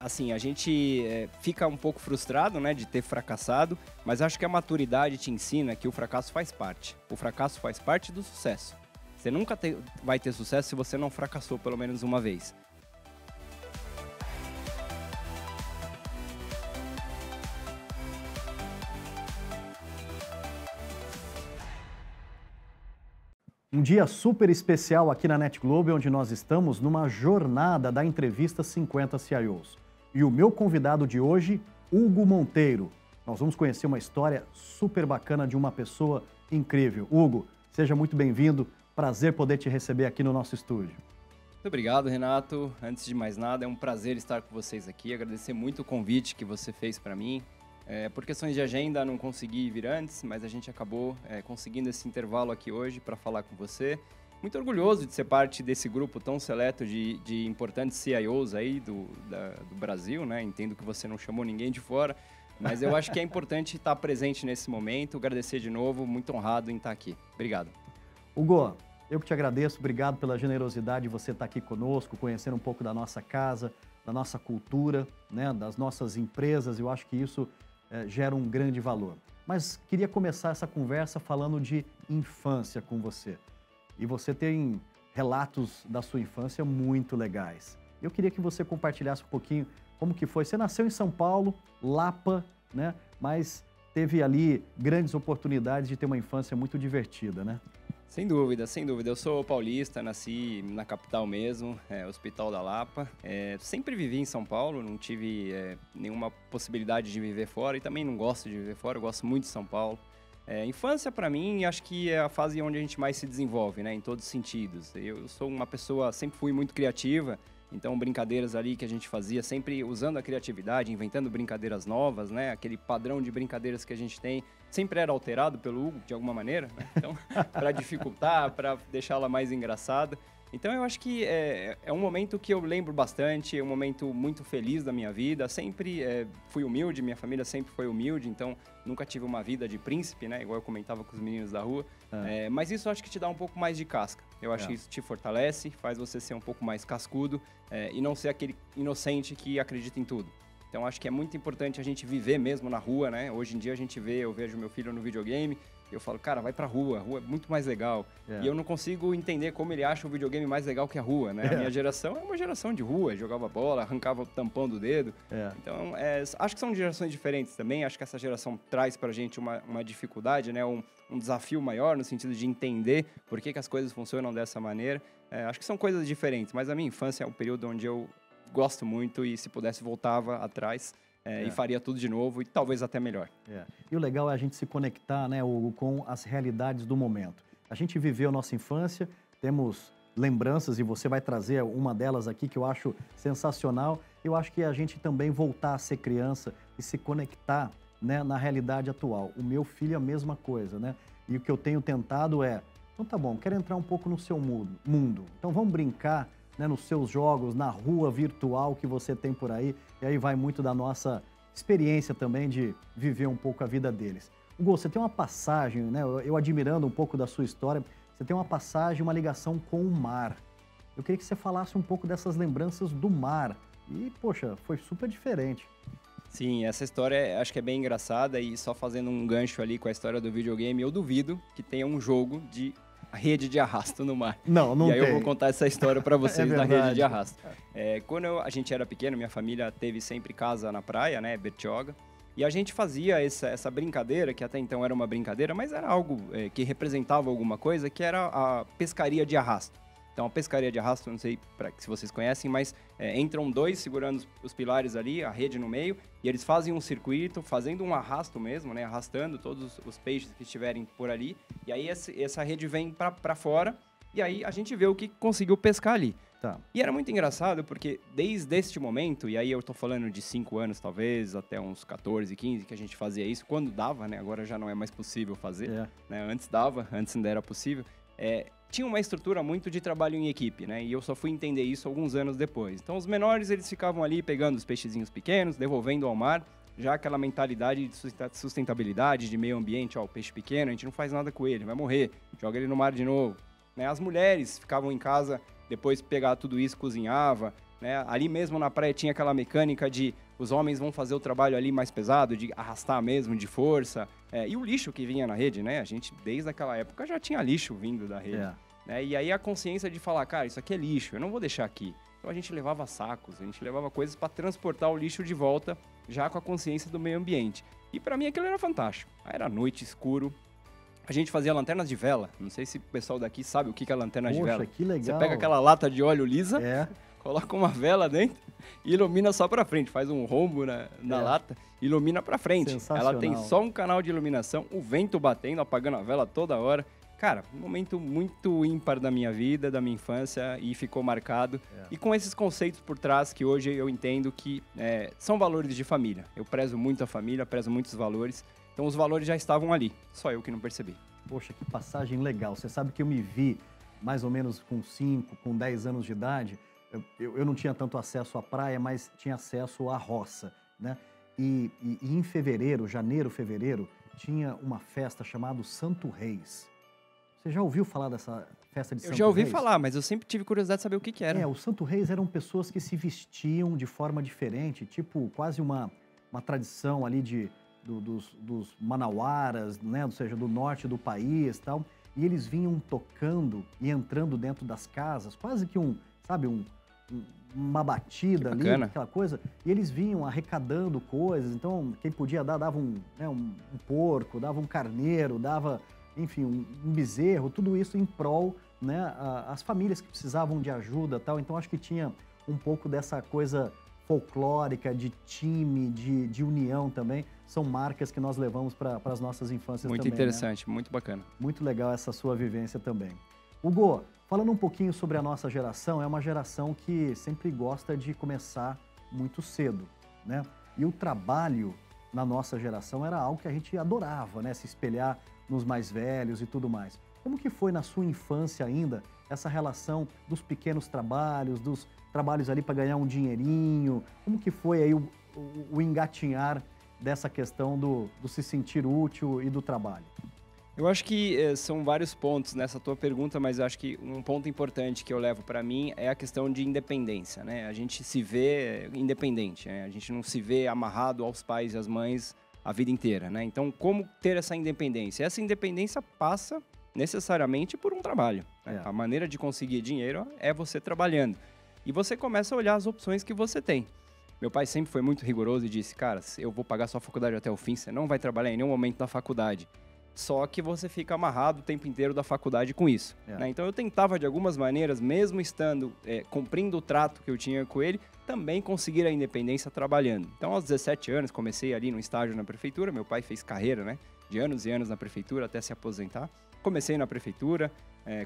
assim, a gente fica um pouco frustrado, né, de ter fracassado, mas acho que a maturidade te ensina que o fracasso faz parte. O fracasso faz parte do sucesso. Você nunca vai ter sucesso se você não fracassou pelo menos uma vez. Um dia super especial aqui na NetGlobe, onde nós estamos numa jornada da entrevista 50 CIOs. E o meu convidado de hoje, Hugo Monteiro. Nós vamos conhecer uma história super bacana de uma pessoa incrível. Hugo, seja muito bem-vindo. Prazer poder te receber aqui no nosso estúdio. Muito obrigado, Renato. Antes de mais nada, é um prazer estar com vocês aqui. Agradecer muito o convite que você fez para mim. Por questões de agenda, não consegui vir antes, mas a gente acabou conseguindo esse intervalo aqui hoje para falar com você. Muito orgulhoso de ser parte desse grupo tão seleto de importantes CIOs aí do Brasil, né? Entendo que você não chamou ninguém de fora, mas eu acho que é importante estar presente nesse momento. Agradecer de novo, muito honrado em estar aqui. Obrigado. Hugo, eu que te agradeço, obrigado pela generosidade de você estar aqui conosco, conhecer um pouco da nossa casa, da nossa cultura, né? Das nossas empresas. Eu acho que isso gera um grande valor. Mas queria começar essa conversa falando de infância com você. E você tem relatos da sua infância muito legais. Eu queria que você compartilhasse um pouquinho como que foi. Você nasceu em São Paulo, Lapa, né? Mas teve ali grandes oportunidades de ter uma infância muito divertida, né? Sem dúvida, sem dúvida. Eu sou paulista, nasci na capital mesmo, Hospital da Lapa. Sempre vivi em São Paulo, não tive nenhuma possibilidade de viver fora e também não gosto de viver fora, eu gosto muito de São Paulo. Infância, para mim, acho que é a fase onde a gente mais se desenvolve, né, em todos os sentidos. Eu sou uma pessoa, sempre fui muito criativa, então brincadeiras ali que a gente fazia, sempre usando a criatividade, inventando brincadeiras novas, né, aquele padrão de brincadeiras que a gente tem, sempre era alterado pelo Hugo, de alguma maneira, né? Então, para dificultar, para deixá-la mais engraçada. Então, eu acho que é um momento que eu lembro bastante, é um momento muito feliz da minha vida. Sempre fui humilde, minha família sempre foi humilde, então nunca tive uma vida de príncipe, né? Igual eu comentava com os meninos da rua. Mas isso eu acho que te dá um pouco mais de casca. Eu acho que isso te fortalece, faz você ser um pouco mais cascudo e não ser aquele inocente que acredita em tudo. Então, acho que é muito importante a gente viver mesmo na rua, né? Hoje em dia eu vejo meu filho no videogame e eu falo, cara, vai pra rua, a rua é muito mais legal. E eu não consigo entender como ele acha o videogame mais legal que a rua, né? A minha geração é uma geração de rua, jogava bola, arrancava o tampão do dedo. Então, acho que são gerações diferentes também, acho que essa geração traz pra gente uma dificuldade, né? Um desafio maior no sentido de entender por que as coisas funcionam dessa maneira. Acho que são coisas diferentes, mas a minha infância é um período onde eu gosto muito e se pudesse voltava atrás e faria tudo de novo e talvez até melhor. E o legal é a gente se conectar, né, Hugo, com as realidades do momento. A gente viveu a nossa infância, temos lembranças e você vai trazer uma delas aqui que eu acho sensacional. Eu acho que a gente também voltar a ser criança e se conectar, né, na realidade atual. O meu filho é a mesma coisa, né? E o que eu tenho tentado então tá bom, quero entrar um pouco no seu mundo. Então vamos brincar, né, nos seus jogos, na rua virtual que você tem por aí, e aí vai muito da nossa experiência também de viver um pouco a vida deles. Hugo, você tem uma passagem, né, eu admirando um pouco da sua história, você tem uma passagem, uma ligação com o mar. Eu queria que você falasse um pouco dessas lembranças do mar. E, poxa, foi super diferente. Sim, essa história acho que é bem engraçada e só fazendo um gancho ali com a história do videogame, eu duvido que tenha um jogo de rede de arrasto no mar. Não tem. E aí eu vou contar essa história para vocês da rede de arrasto. Quando a gente era pequeno, minha família teve sempre casa na praia, né, Bertioga, e a gente fazia essa brincadeira, que até então era uma brincadeira, mas era algo que representava alguma coisa, que era a pescaria de arrasto. Então, a pescaria de arrasto, não sei se vocês conhecem, mas entram dois segurando os pilares ali, a rede no meio, e eles fazem um circuito, fazendo um arrasto mesmo, né? Arrastando todos os peixes que estiverem por ali. E aí, essa rede vem para fora, e aí a gente vê o que conseguiu pescar ali. Tá. E era muito engraçado, porque desde este momento, e aí eu tô falando de 5 anos talvez, até uns 14, 15, que a gente fazia isso, quando dava, né? Agora já não é mais possível fazer, né? Antes dava, antes ainda era possível. Tinha uma estrutura muito de trabalho em equipe, né? E eu só fui entender isso alguns anos depois. Então, os menores, eles ficavam ali pegando os peixezinhos pequenos, devolvendo ao mar, já aquela mentalidade de sustentabilidade, de meio ambiente, ó, o peixe pequeno, a gente não faz nada com ele, vai morrer, joga ele no mar de novo. Né? As mulheres ficavam em casa, depois pegava tudo isso, cozinhava, né? Ali mesmo na praia tinha aquela mecânica de os homens vão fazer o trabalho ali mais pesado, de arrastar mesmo, de força. E o lixo que vinha na rede, né? A gente, desde aquela época, já tinha lixo vindo da rede. Né? E aí a consciência de falar, cara, isso aqui é lixo, eu não vou deixar aqui. Então a gente levava sacos, a gente levava coisas para transportar o lixo de volta, já com a consciência do meio ambiente. E para mim aquilo era fantástico. Era noite, escuro. A gente fazia lanternas de vela. Não sei se o pessoal daqui sabe o que é lanterna de vela. Poxa, que legal. Você pega aquela lata de óleo lisa, coloca uma vela dentro e ilumina só para frente. Faz um rombo na lata, ilumina para frente. Ela tem só um canal de iluminação, o vento batendo, apagando a vela toda hora. Cara, um momento muito ímpar da minha vida, da minha infância, e ficou marcado. E com esses conceitos por trás que hoje eu entendo que são valores de família. Eu prezo muito a família, prezo muitos valores. Então os valores já estavam ali, só eu que não percebi. Poxa, que passagem legal. Você sabe que eu me vi mais ou menos com 5, com 10 anos de idade. Eu não tinha tanto acesso à praia, mas tinha acesso à roça, né? E em fevereiro, janeiro, fevereiro, tinha uma festa chamada Santo Reis. Você já ouviu falar dessa festa de Santo Reis? Eu já ouvi falar, mas eu sempre tive curiosidade de saber o que era. O Santo Reis eram pessoas que se vestiam de forma diferente, tipo quase uma tradição ali dos manauaras, né? Ou seja, do norte do país e tal. E eles vinham tocando e entrando dentro das casas, quase que uma batida ali, aquela coisa. E eles vinham arrecadando coisas. Então, quem podia dar, dava um porco, dava um carneiro, dava... enfim, um bezerro, tudo isso em prol, né, as famílias que precisavam de ajuda e tal. Então, acho que tinha um pouco dessa coisa folclórica, de time, de união também. São marcas que nós levamos para as nossas infâncias também. Muito interessante, né? Muito bacana. Muito legal essa sua vivência também. Hugo, falando um pouquinho sobre a nossa geração, é uma geração que sempre gosta de começar muito cedo, né? E o trabalho na nossa geração era algo que a gente adorava, né? Se espelhar nos mais velhos e tudo mais. Como que foi na sua infância ainda essa relação dos pequenos trabalhos, dos trabalhos ali para ganhar um dinheirinho? Como que foi aí o engatinhar dessa questão do se sentir útil e do trabalho? Eu acho que são vários pontos nessa tua pergunta, mas eu acho que um ponto importante que eu levo para mim é a questão de independência, né? A gente se vê independente, né? A gente não se vê amarrado aos pais e às mães a vida inteira, né? Então, como ter essa independência? Essa independência passa necessariamente por um trabalho. Né? A maneira de conseguir dinheiro é você trabalhando. E você começa a olhar as opções que você tem. Meu pai sempre foi muito rigoroso e disse, cara, eu vou pagar sua faculdade até o fim, você não vai trabalhar em nenhum momento da faculdade. Só que você fica amarrado o tempo inteiro da faculdade com isso. Né? Então eu tentava, de algumas maneiras, mesmo estando cumprindo o trato que eu tinha com ele, também conseguir a independência trabalhando. Então, aos 17 anos, comecei ali no estágio na prefeitura. Meu pai fez carreira, né, de anos e anos na prefeitura até se aposentar. Comecei na prefeitura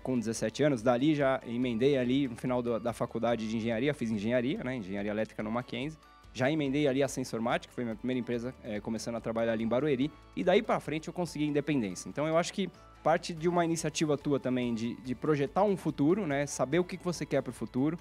com 17 anos. Dali já emendei ali no final da faculdade de engenharia. Fiz engenharia, né, engenharia elétrica no Mackenzie. Já emendei ali a Sensormática, que foi minha primeira empresa começando a trabalhar ali em Barueri. E daí para frente eu consegui independência. Então eu acho que parte de uma iniciativa tua também de projetar um futuro, né? Saber o que você quer para o futuro.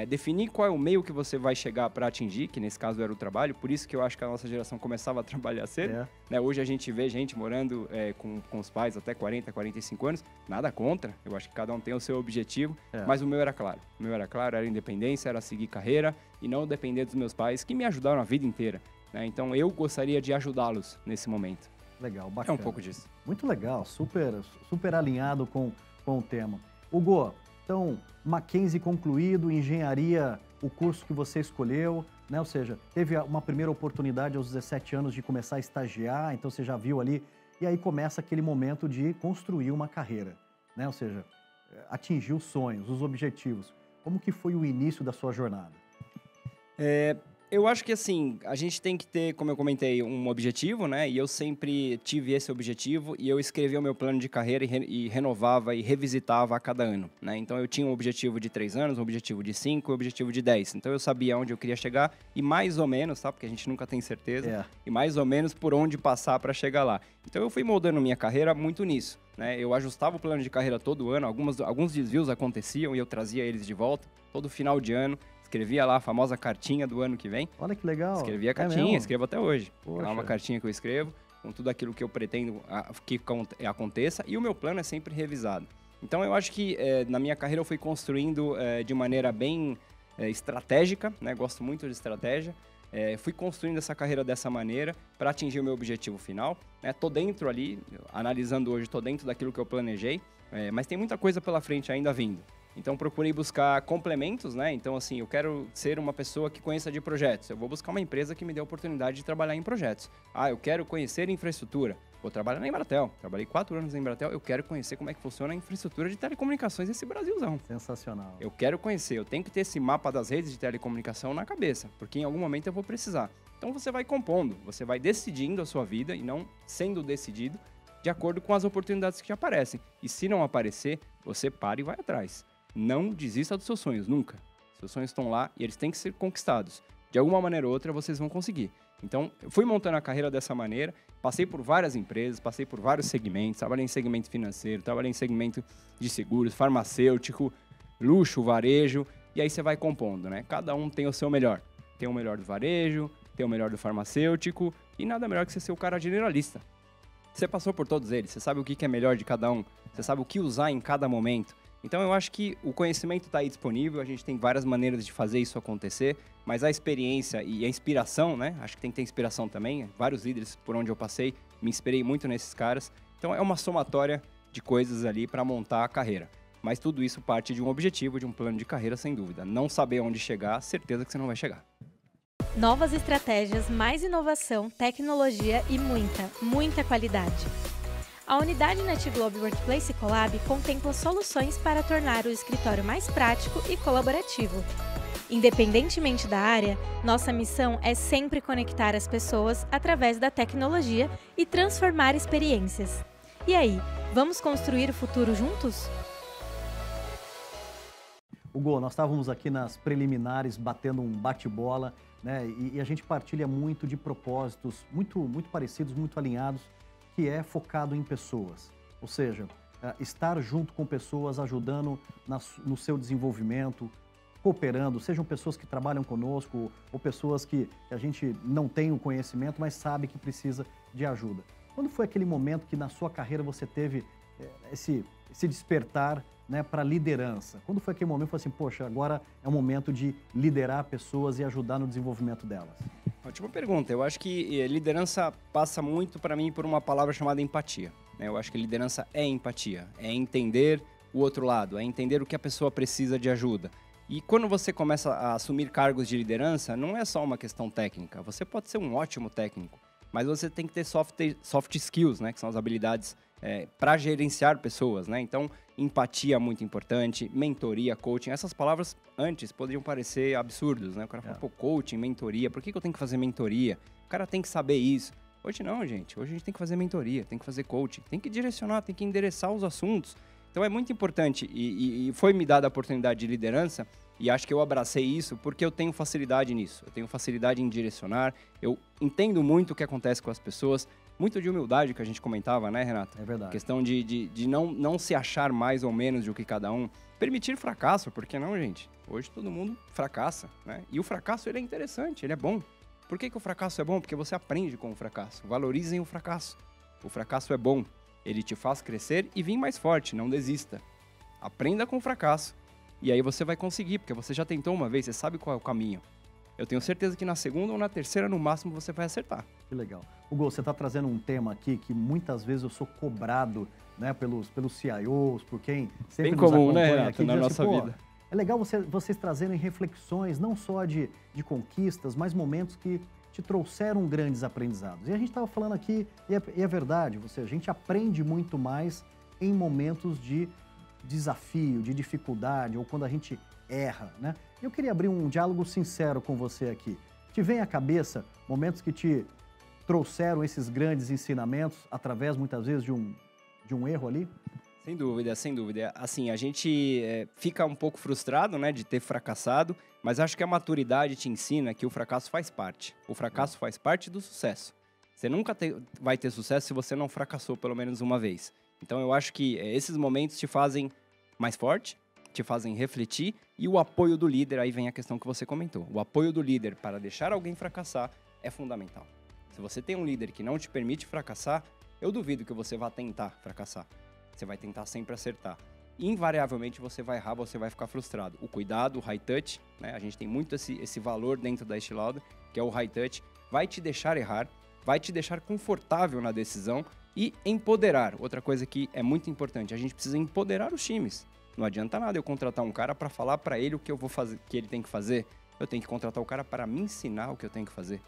Definir qual é o meio que você vai chegar para atingir, que nesse caso era o trabalho. Por isso que eu acho que a nossa geração começava a trabalhar cedo. Né? Hoje a gente vê gente morando com os pais até 40, 45 anos. Nada contra, eu acho que cada um tem o seu objetivo. Mas o meu era claro. O meu era claro, era independência, era seguir carreira e não depender dos meus pais, que me ajudaram a vida inteira. Né? Então eu gostaria de ajudá-los nesse momento. Legal, bacana. É um pouco disso. Muito legal, super alinhado com o tema. Hugo, então, Mackenzie concluído, engenharia, o curso que você escolheu, né? Ou seja, teve uma primeira oportunidade aos 17 anos de começar a estagiar, então você já viu ali, e aí começa aquele momento de construir uma carreira, né? Ou seja, atingir os sonhos, os objetivos. Como que foi o início da sua jornada? Eu acho que, assim, a gente tem que ter, como eu comentei, um objetivo, né? E eu sempre tive esse objetivo e eu escrevia o meu plano de carreira e renovava e revisitava a cada ano, né? Então, eu tinha um objetivo de 3 anos, um objetivo de 5 e um objetivo de 10. Então, eu sabia onde eu queria chegar e mais ou menos, tá? Porque a gente nunca tem certeza. E mais ou menos por onde passar para chegar lá. Então, eu fui moldando minha carreira muito nisso, né? Eu ajustava o plano de carreira todo ano. Alguns desvios aconteciam e eu trazia eles de volta todo final de ano. Escrevia lá a famosa cartinha do ano que vem. Olha que legal. Escrevia a cartinha, escrevo até hoje. Poxa. É uma cartinha que eu escrevo com tudo aquilo que eu pretendo que aconteça e o meu plano é sempre revisado. Então eu acho que na minha carreira eu fui construindo de maneira bem estratégica, né? Gosto muito de estratégia. Fui construindo essa carreira dessa maneira para atingir o meu objetivo final. Tô dentro ali, analisando hoje, tô dentro daquilo que eu planejei, mas tem muita coisa pela frente ainda vindo. Então, procurei buscar complementos, né? Então, assim, eu quero ser uma pessoa que conheça de projetos. Eu vou buscar uma empresa que me dê a oportunidade de trabalhar em projetos. Eu quero conhecer infraestrutura. Vou trabalhar na Embratel. Trabalhei 4 anos na Embratel. Eu quero conhecer como é que funciona a infraestrutura de telecomunicações desse Brasilzão. Sensacional. Eu quero conhecer. Eu tenho que ter esse mapa das redes de telecomunicação na cabeça, porque em algum momento eu vou precisar. Então, você vai compondo, você vai decidindo a sua vida e não sendo decidido de acordo com as oportunidades que aparecem. E se não aparecer, você para e vai atrás. Não desista dos seus sonhos, nunca. Seus sonhos estão lá e eles têm que ser conquistados. De alguma maneira ou outra, vocês vão conseguir. Então, eu fui montando a carreira dessa maneira, passei por várias empresas, passei por vários segmentos, trabalhei em segmento financeiro, trabalhei em segmento de seguros, farmacêutico, luxo, varejo, e aí você vai compondo, né? Cada um tem o seu melhor. Tem o melhor do varejo, tem o melhor do farmacêutico, e nada melhor que você ser o cara generalista. Você passou por todos eles, você sabe o que é melhor de cada um, você sabe o que usar em cada momento. Então, eu acho que o conhecimento está aí disponível, a gente tem várias maneiras de fazer isso acontecer, mas a experiência e a inspiração, né? Acho que tem que ter inspiração também. Vários líderes por onde eu passei, me inspirei muito nesses caras. Então, é uma somatória de coisas ali para montar a carreira. Mas tudo isso parte de um objetivo, de um plano de carreira, sem dúvida. Não saber onde chegar, certeza que você não vai chegar. Novas estratégias, mais inovação, tecnologia e muita qualidade. A unidade NetGlobe Workplace Collab contempla soluções para tornar o escritório mais prático e colaborativo. Independentemente da área, nossa missão é sempre conectar as pessoas através da tecnologia e transformar experiências. E aí, vamos construir o futuro juntos? Hugo, nós estávamos aqui nas preliminares batendo um bate-bola, né? E a gente partilha muito de propósitos muito parecidos, muito alinhados, que é focado em pessoas, ou seja, estar junto com pessoas, ajudando no seu desenvolvimento, cooperando, sejam pessoas que trabalham conosco ou pessoas que a gente não tem o conhecimento, mas sabe que precisa de ajuda. Quando foi aquele momento que na sua carreira você teve esse despertar, né, para liderança? Quando foi aquele momento que você falou assim, poxa, agora é o momento de liderar pessoas e ajudar no desenvolvimento delas? Ótima pergunta. Eu acho que liderança passa muito para mim por uma palavra chamada empatia, né? Eu acho que liderança é empatia, é entender o outro lado, é entender o que a pessoa precisa de ajuda. E quando você começa a assumir cargos de liderança, não é só uma questão técnica. Você pode ser um ótimo técnico, mas você tem que ter soft skills, né? Que são as habilidades para gerenciar pessoas, né? Então, empatia é muito importante, mentoria, coaching. Essas palavras antes poderiam parecer absurdos, né? O cara fala, pô, coaching, mentoria, por que eu tenho que fazer mentoria? O cara tem que saber isso. Hoje não, gente. Hoje a gente tem que fazer mentoria, tem que fazer coaching, tem que direcionar, tem que endereçar os assuntos. Então é muito importante e foi me dada a oportunidade de liderança e acho que eu abracei isso porque eu tenho facilidade nisso. Eu tenho facilidade em direcionar, eu entendo muito o que acontece com as pessoas, muito de humildade que a gente comentava, né, Renato? É verdade. Questão de não se achar mais ou menos do que cada um. Permitir fracasso, por que não, gente? Hoje todo mundo fracassa, né? E o fracasso, ele é interessante, ele é bom. Por que o fracasso é bom? Porque você aprende com o fracasso. Valorizem o fracasso. O fracasso é bom. Ele te faz crescer e vir mais forte, não desista. Aprenda com o fracasso. E aí você vai conseguir, porque você já tentou uma vez, você sabe qual é o caminho. Eu tenho certeza que na segunda ou na terceira, no máximo, você vai acertar. Que legal. Hugo, você está trazendo um tema aqui que muitas vezes eu sou cobrado, né, pelos CIOs, por quem sempre bem nos comum, acompanha, né, Renato, aqui, na assim, nossa vida. É legal vocês trazerem reflexões, não só de conquistas, mas momentos que te trouxeram grandes aprendizados. E a gente estava falando aqui, e é verdade, a gente aprende muito mais em momentos de desafio, de dificuldade, ou quando a gente erra, né? Eu queria abrir um diálogo sincero com você aqui. Te vem à cabeça momentos que te trouxeram esses grandes ensinamentos através, muitas vezes, de um erro ali? Sem dúvida, sem dúvida. Assim, a gente fica um pouco frustrado, né, de ter fracassado, mas acho que a maturidade te ensina que o fracasso faz parte. O fracasso faz parte do sucesso. Você nunca vai ter sucesso se você não fracassou pelo menos uma vez. Então, eu acho que esses momentos te fazem mais forte, te fazem refletir, e o apoio do líder, aí vem a questão que você comentou. O apoio do líder para deixar alguém fracassar é fundamental. Se você tem um líder que não te permite fracassar, eu duvido que você vá tentar fracassar. Você vai tentar sempre acertar. invariavelmente você vai errar, você vai ficar frustrado. O cuidado, o high touch, né? A gente tem muito esse valor dentro da Estée Lauder, que é o high touch, vai te deixar errar, vai te deixar confortável na decisão e empoderar. Outra coisa que é muito importante, a gente precisa empoderar os times. Não adianta nada eu contratar um cara para falar para ele o que eu vou fazer, que ele tem que fazer. Eu tenho que contratar o cara para me ensinar o que eu tenho que fazer.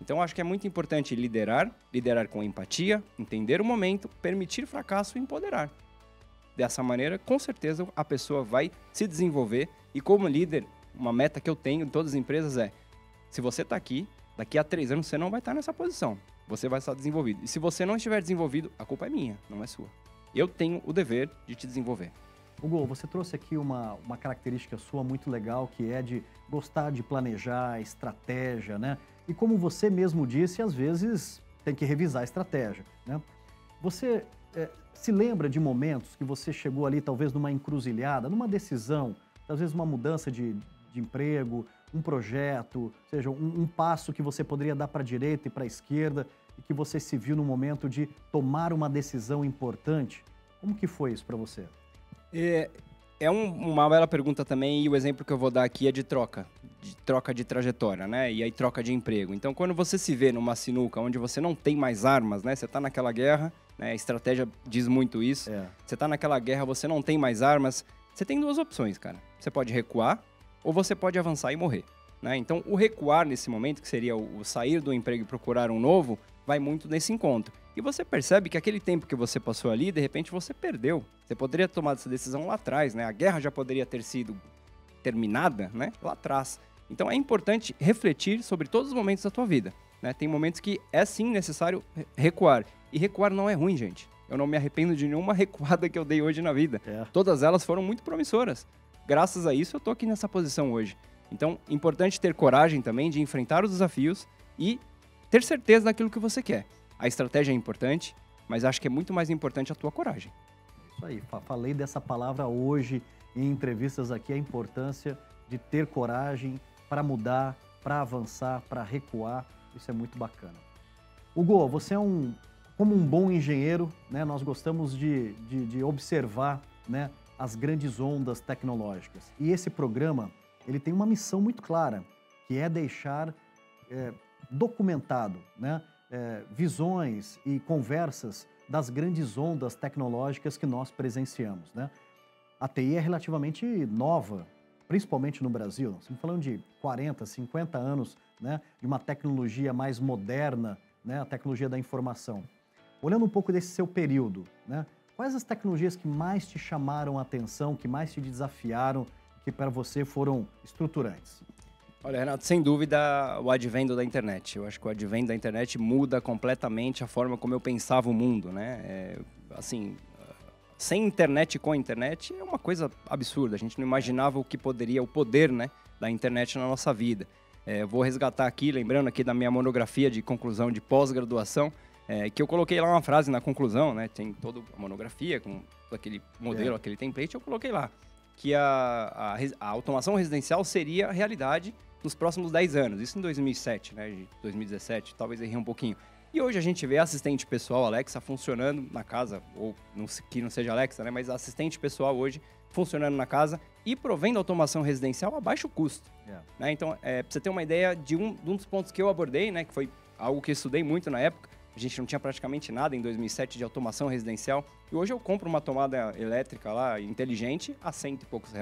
Então, acho que é muito importante liderar com empatia, entender o momento, permitir fracasso e empoderar. Dessa maneira, com certeza, a pessoa vai se desenvolver. E como líder, uma meta que eu tenho em todas as empresas é, se você está aqui, daqui a 3 anos você não vai estar nessa posição. Você vai estar desenvolvido. E se você não estiver desenvolvido, a culpa é minha, não é sua. Eu tenho o dever de te desenvolver. Hugo, você trouxe aqui uma característica sua muito legal, que é de gostar de planejar, estratégia, né? E como você mesmo disse, às vezes tem que revisar a estratégia, né? Você se lembra de momentos que você chegou ali, talvez numa encruzilhada, numa decisão, talvez uma mudança de emprego, um projeto, ou seja, um passo que você poderia dar para a direita e para a esquerda, e que você se viu no momento de tomar uma decisão importante? Como que foi isso para você? É uma bela pergunta também, e o exemplo que eu vou dar aqui é de troca de trajetória, né? E aí troca de emprego. Então, quando você se vê numa sinuca onde você não tem mais armas, né? Você está naquela guerra, né? A estratégia diz muito isso. Você está naquela guerra, você não tem mais armas. Você tem 2 opções, cara. Você pode recuar ou você pode avançar e morrer, né? Então, o recuar nesse momento, que seria o sair do emprego e procurar um novo, vai muito nesse encontro. E você percebe que aquele tempo que você passou ali, de repente você perdeu. Você poderia ter tomado essa decisão lá atrás, né? A guerra já poderia ter sido terminada, né? Lá atrás. Então é importante refletir sobre todos os momentos da tua vida, né? Tem momentos que é sim necessário recuar. E recuar não é ruim, gente. Eu não me arrependo de nenhuma recuada que eu dei hoje na vida. Todas elas foram muito promissoras. Graças a isso eu tô aqui nessa posição hoje. Então, importante ter coragem também de enfrentar os desafios e ter certeza daquilo que você quer. A estratégia é importante, mas acho que é muito mais importante a tua coragem. Isso aí, falei dessa palavra hoje em entrevistas aqui, a importância de ter coragem para mudar, para avançar, para recuar. Isso é muito bacana. Hugo, você é como um bom engenheiro, né? Nós gostamos de observar, né, as grandes ondas tecnológicas. E esse programa, ele tem uma missão muito clara, que é deixar documentado, né, visões e conversas das grandes ondas tecnológicas que nós presenciamos, né? A TI é relativamente nova, principalmente no Brasil. Estamos falando de 40, 50 anos, né, de uma tecnologia mais moderna, né, a tecnologia da informação. Olhando um pouco desse seu período, né, quais as tecnologias que mais te chamaram a atenção, que mais te desafiaram, que para você foram estruturantes? Olha, Renato, sem dúvida, o advento da internet. Eu acho que o advento da internet muda completamente a forma como eu pensava o mundo, né? Assim, sem internet e com a internet é uma coisa absurda. A gente não imaginava o poder, né, da internet na nossa vida. Vou resgatar aqui, lembrando aqui da minha monografia de conclusão de pós-graduação, que eu coloquei lá uma frase na conclusão, né? Tem toda a monografia com aquele modelo, aquele template, eu coloquei lá que a automação residencial seria a realidade nos próximos 10 anos. Isso em 2007, né? 2017, talvez errei um pouquinho. E hoje a gente vê assistente pessoal, Alexa, funcionando na casa, ou que não seja Alexa, né? Mas assistente pessoal hoje funcionando na casa e provendo automação residencial a baixo custo. Né? Então, pra você ter uma ideia de um dos pontos que eu abordei, né? Que foi algo que eu estudei muito na época, a gente não tinha praticamente nada em 2007 de automação residencial. E hoje eu compro uma tomada elétrica lá, inteligente, a R$100 e poucos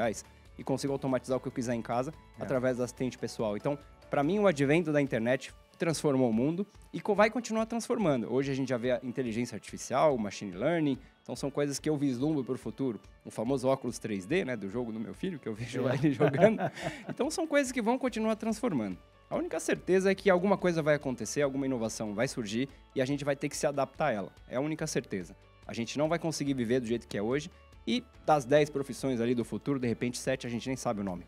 e consigo automatizar o que eu quiser em casa através do assistente pessoal. Então, para mim, o advento da internet transformou o mundo e vai continuar transformando. Hoje a gente já vê a inteligência artificial, o machine learning, então são coisas que eu vislumbro para o futuro. O famoso óculos 3D, né, do jogo do meu filho, que eu vejo lá ele jogando. Então são coisas que vão continuar transformando. A única certeza é que alguma coisa vai acontecer, alguma inovação vai surgir e a gente vai ter que se adaptar a ela. É a única certeza. A gente não vai conseguir viver do jeito que é hoje e das 10 profissões ali do futuro, de repente 7 a gente nem sabe o nome.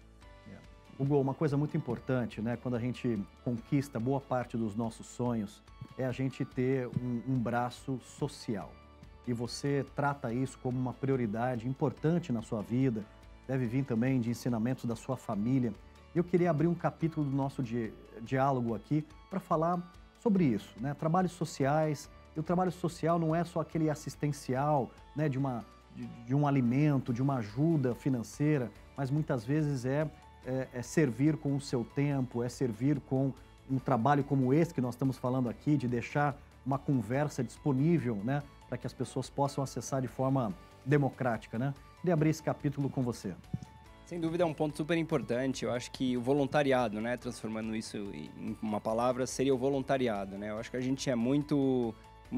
Hugo, uma coisa muito importante, né, quando a gente conquista boa parte dos nossos sonhos, é a gente ter um braço social. E você trata isso como uma prioridade importante na sua vida, deve vir também de ensinamentos da sua família. Eu queria abrir um capítulo do nosso diálogo aqui para falar sobre isso, né? Trabalhos sociais. E o trabalho social não é só aquele assistencial, né, de uma de um alimento, de uma ajuda financeira, mas muitas vezes é servir com o seu tempo, é servir com um trabalho como esse que nós estamos falando aqui, de deixar uma conversa disponível, né, para que as pessoas possam acessar de forma democrática, né? Queria abrir esse capítulo com você. Sem dúvida é um ponto super importante. Eu acho que o voluntariado, né, transformando isso em uma palavra, seria o voluntariado, né? Eu acho que a gente é muito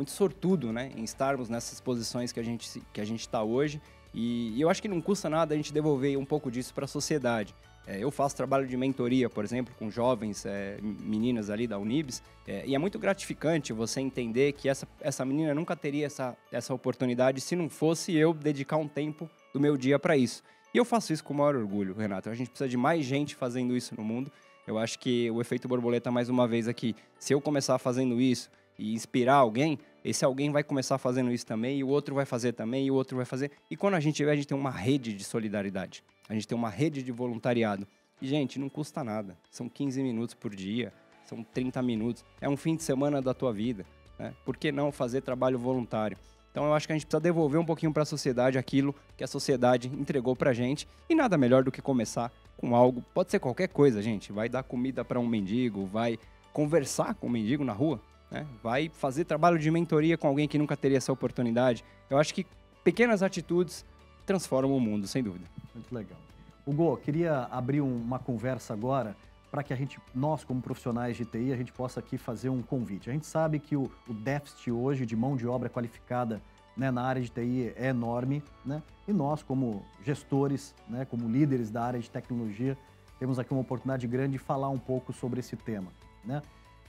sortudo, né, em estarmos nessas posições que a gente está hoje. E eu acho que não custa nada a gente devolver um pouco disso para a sociedade. Eu faço trabalho de mentoria, por exemplo, com jovens, meninas ali da Unibis, e é muito gratificante você entender que essa menina nunca teria essa oportunidade se não fosse eu dedicar um tempo do meu dia para isso. E eu faço isso com o maior orgulho, Renato. A gente precisa de mais gente fazendo isso no mundo. Eu acho que o efeito borboleta, mais uma vez aqui, se eu começar fazendo isso e inspirar alguém, esse alguém vai começar fazendo isso também, e o outro vai fazer também, e o outro vai fazer. E quando a gente tem uma rede de solidariedade. A gente tem uma rede de voluntariado. E, gente, não custa nada. São 15 minutos por dia, são 30 minutos. É um fim de semana da tua vida, né? Por que não fazer trabalho voluntário? Então, eu acho que a gente precisa devolver um pouquinho para a sociedade aquilo que a sociedade entregou para a gente. E nada melhor do que começar com algo, pode ser qualquer coisa, gente. Vai dar comida para um mendigo, vai conversar com um mendigo na rua, né? Vai fazer trabalho de mentoria com alguém que nunca teria essa oportunidade. Eu acho que pequenas atitudes transformam o mundo, sem dúvida. Muito legal. Hugo, queria abrir uma conversa agora para que nós como profissionais de TI, a gente possa aqui fazer um convite. A gente sabe que o déficit hoje de mão de obra qualificada, né, na área de TI é enorme, né? E nós como gestores, né, como líderes da área de tecnologia, temos aqui uma oportunidade grande de falar um pouco sobre esse tema, né?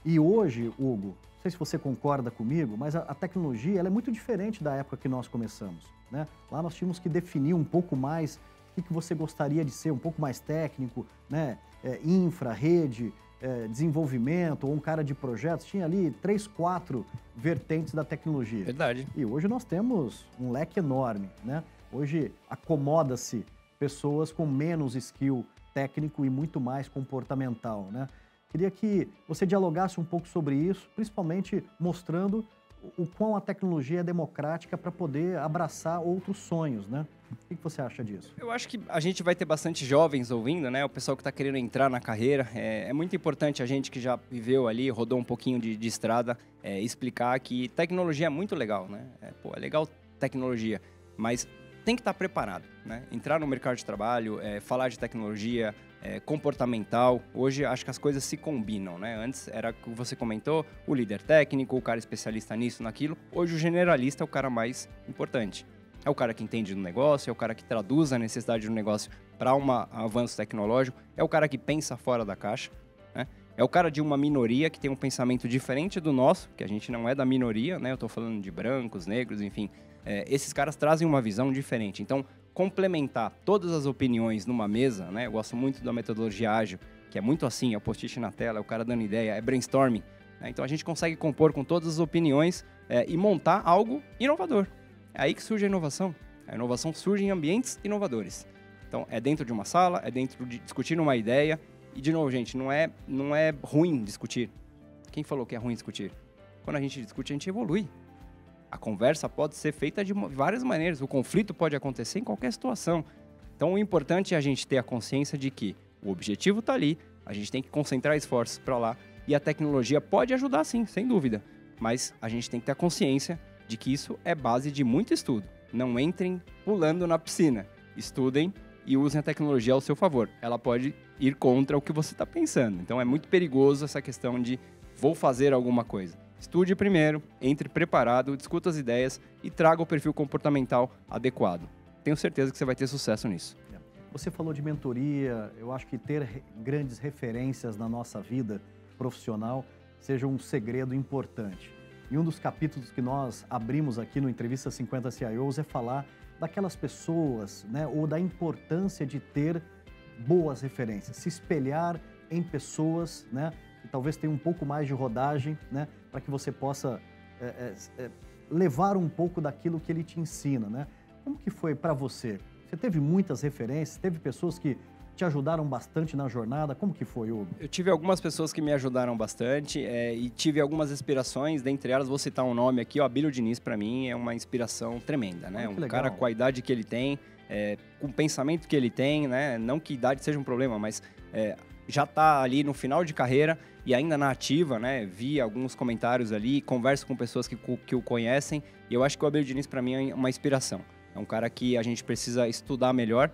E hoje, Hugo, não sei se você concorda comigo, mas a tecnologia ela é muito diferente da época que nós começamos, né? Lá nós tínhamos que definir um pouco mais o que você gostaria de ser, um pouco mais técnico, né? Infra, rede, desenvolvimento, ou um cara de projetos. Tinha ali 3, 4 vertentes da tecnologia. Verdade. E hoje nós temos um leque enorme, né? Hoje acomoda-se pessoas com menos skill técnico e muito mais comportamental, né? Queria que você dialogasse um pouco sobre isso, principalmente mostrando o quão a tecnologia é democrática para poder abraçar outros sonhos, né? O que você acha disso? Eu acho que a gente vai ter bastante jovens ouvindo, né? O pessoal que está querendo entrar na carreira. É muito importante a gente que já viveu ali, rodou um pouquinho de estrada, explicar que tecnologia é muito legal, né? É legal tecnologia, mas tem que estar preparado, né? Entrar no mercado de trabalho, falar de tecnologia, comportamental. Hoje acho que as coisas se combinam, né? Antes era o que você comentou, o líder técnico, o cara especialista nisso, naquilo. Hoje o generalista é o cara mais importante. É o cara que entende do negócio, é o cara que traduz a necessidade do negócio para um avanço tecnológico, é o cara que pensa fora da caixa, né? É o cara de uma minoria que tem um pensamento diferente do nosso, que a gente não é da minoria, né? Eu estou falando de brancos, negros, enfim. Esses caras trazem uma visão diferente. Então, complementar todas as opiniões numa mesa, né? Eu gosto muito da metodologia ágil, que é muito assim, é o post-it na tela, é o cara dando ideia, é brainstorming, né? Então, a gente consegue compor com todas as opiniões e montar algo inovador. É aí que surge a inovação. A inovação surge em ambientes inovadores. Então, é dentro de uma sala, é dentro de discutir uma ideia. E, de novo, gente, não é ruim discutir. Quem falou que é ruim discutir? Quando a gente discute, a gente evolui. A conversa pode ser feita de várias maneiras. O conflito pode acontecer em qualquer situação. Então, o importante é a gente ter a consciência de que o objetivo está ali, a gente tem que concentrar esforços para lá. E a tecnologia pode ajudar, sim, sem dúvida. Mas a gente tem que ter a consciência de que isso é base de muito estudo. Não entrem pulando na piscina. Estudem e usem a tecnologia ao seu favor. Ela pode ir contra o que você está pensando. Então é muito perigoso essa questão de vou fazer alguma coisa. Estude primeiro, entre preparado, discuta as ideias e traga o perfil comportamental adequado. Tenho certeza que você vai ter sucesso nisso. Você falou de mentoria. Eu acho que ter grandes referências na nossa vida profissional seja um segredo importante. E um dos capítulos que nós abrimos aqui no Entrevista 50 CIOs é falar daquelas pessoas, né, ou da importância de ter boas referências, se espelhar em pessoas, né, que talvez tenham um pouco mais de rodagem, né, para que você possa levar um pouco daquilo que ele te ensina, né? Como que foi para você? Você teve muitas referências, teve pessoas que te ajudaram bastante na jornada? Como que foi, Hugo? Eu tive algumas pessoas que me ajudaram bastante e tive algumas inspirações, dentre elas vou citar um nome aqui, o Abílio Diniz para mim é uma inspiração tremenda, né? Um cara com a idade que ele tem, com o pensamento que ele tem, né? Não que idade seja um problema, mas já está ali no final de carreira e ainda na ativa, né? Vi alguns comentários ali, converso com pessoas que o conhecem e eu acho que o Abílio Diniz para mim é uma inspiração. É um cara que a gente precisa estudar melhor.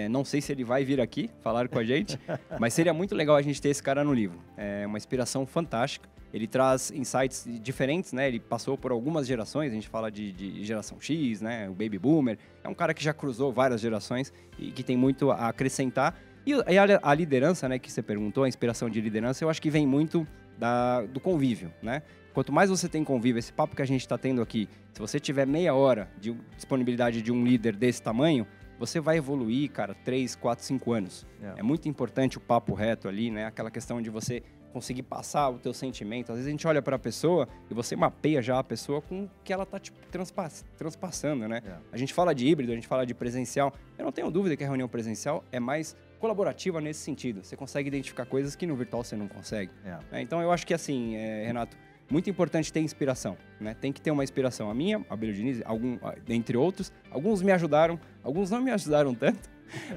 Não sei se ele vai vir aqui falar com a gente, mas seria muito legal a gente ter esse cara no livro. É uma inspiração fantástica. Ele traz insights diferentes, né? Ele passou por algumas gerações, a gente fala de geração X, né? O Baby Boomer. É um cara que já cruzou várias gerações e que tem muito a acrescentar. E a liderança, né, que você perguntou, a inspiração de liderança, eu acho que vem muito do convívio, né? Quanto mais você tem convívio, esse papo que a gente está tendo aqui, se você tiver meia hora de disponibilidade de um líder desse tamanho, você vai evoluir, cara, 3, 4, 5 anos. É muito importante o papo reto ali, né? Aquela questão de você conseguir passar o teu sentimento. Às vezes a gente olha para a pessoa e você mapeia já a pessoa com o que ela tá, tipo, transpassando, né? A gente fala de híbrido, a gente fala de presencial. Eu não tenho dúvida que a reunião presencial é mais colaborativa nesse sentido. Você consegue identificar coisas que no virtual você não consegue. Então eu acho que assim, Renato, muito importante ter inspiração, né? Tem que ter uma inspiração. A minha, a Abílio Diniz, entre outros. Alguns me ajudaram, alguns não me ajudaram tanto,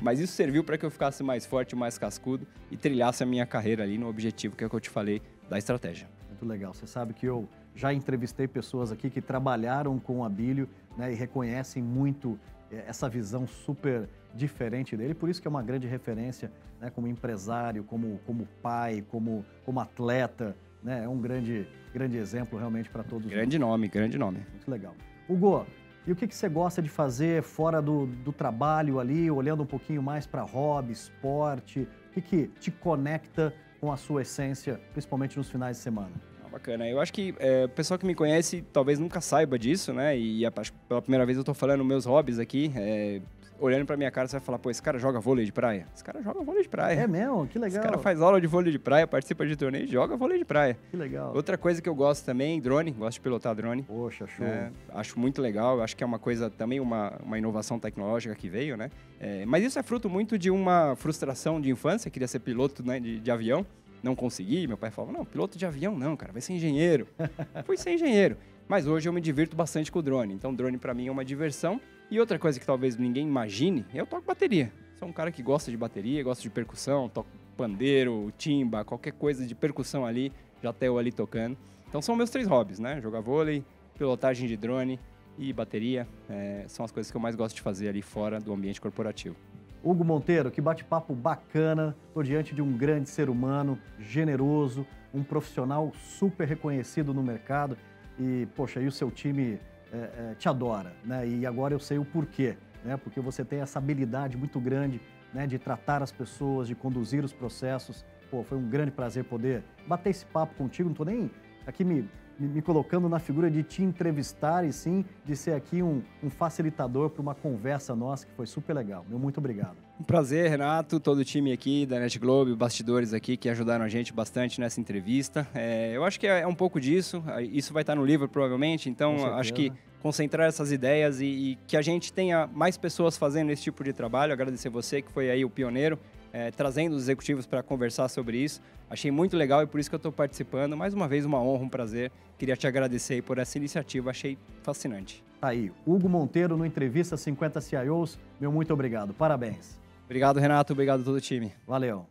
mas isso serviu para que eu ficasse mais forte, mais cascudo e trilhasse a minha carreira ali no objetivo que é o que eu te falei da estratégia. Muito legal. Você sabe que eu já entrevistei pessoas aqui que trabalharam com o Abílio, né, e reconhecem muito essa visão super diferente dele, por isso que é uma grande referência, né, como empresário, como pai, como atleta, né? É um grande exemplo realmente para todos. Grande nome. Muito legal. Hugo, e o que você gosta de fazer fora do trabalho ali, olhando um pouquinho mais para hobby, esporte? O que te conecta com a sua essência, principalmente nos finais de semana? Bacana. Eu acho que o pessoal que me conhece talvez nunca saiba disso, né? E pela primeira vez eu tô falando meus hobbies aqui. Olhando pra minha cara, você vai falar, pô, esse cara joga vôlei de praia? Esse cara joga vôlei de praia. É mesmo? Que legal. Esse cara faz aula de vôlei de praia, participa de torneio e joga vôlei de praia. Que legal. Outra coisa que eu gosto também, drone. Gosto de pilotar drone. Poxa, show. Acho muito legal. Acho que é uma coisa também, uma inovação tecnológica que veio, né? Mas isso é fruto muito de uma frustração de infância. Queria ser piloto, né, de avião. Não consegui. Meu pai falava, não, piloto de avião não, cara. Vai ser engenheiro. Fui ser engenheiro. Mas hoje eu me divirto bastante com o drone. Então, drone pra mim é uma diversão. E outra coisa que talvez ninguém imagine, eu toco bateria. Sou um cara que gosta de bateria, gosta de percussão, toco pandeiro, timba, qualquer coisa de percussão ali, já até eu ali tocando. Então são meus 3 hobbies, né? Jogar vôlei, pilotagem de drone e bateria. São as coisas que eu mais gosto de fazer ali fora do ambiente corporativo. Hugo Monteiro, que bate-papo bacana. Estou diante de um grande ser humano, generoso, um profissional super reconhecido no mercado. E, poxa, aí o seu time te adora, né? E agora eu sei o porquê, né? Porque você tem essa habilidade muito grande, né, de tratar as pessoas, de conduzir os processos. Pô, foi um grande prazer poder bater esse papo contigo. Não estou nem aqui me colocando na figura de te entrevistar e sim de ser aqui um facilitador para uma conversa nossa que foi super legal. Meu muito obrigado. Um prazer, Renato, todo o time aqui da Net Globe, bastidores aqui que ajudaram a gente bastante nessa entrevista. Eu acho que é um pouco disso, isso vai estar no livro provavelmente, então acho que concentrar essas ideias e que a gente tenha mais pessoas fazendo esse tipo de trabalho. Agradecer você que foi aí o pioneiro, trazendo os executivos para conversar sobre isso. Achei muito legal e por isso que eu estou participando. Mais uma vez, uma honra, um prazer. Queria te agradecer aí por essa iniciativa, achei fascinante. Tá aí, Hugo Monteiro no Entrevista 50 CIOs. Meu muito obrigado, parabéns. Obrigado, Renato, obrigado a todo o time. Valeu.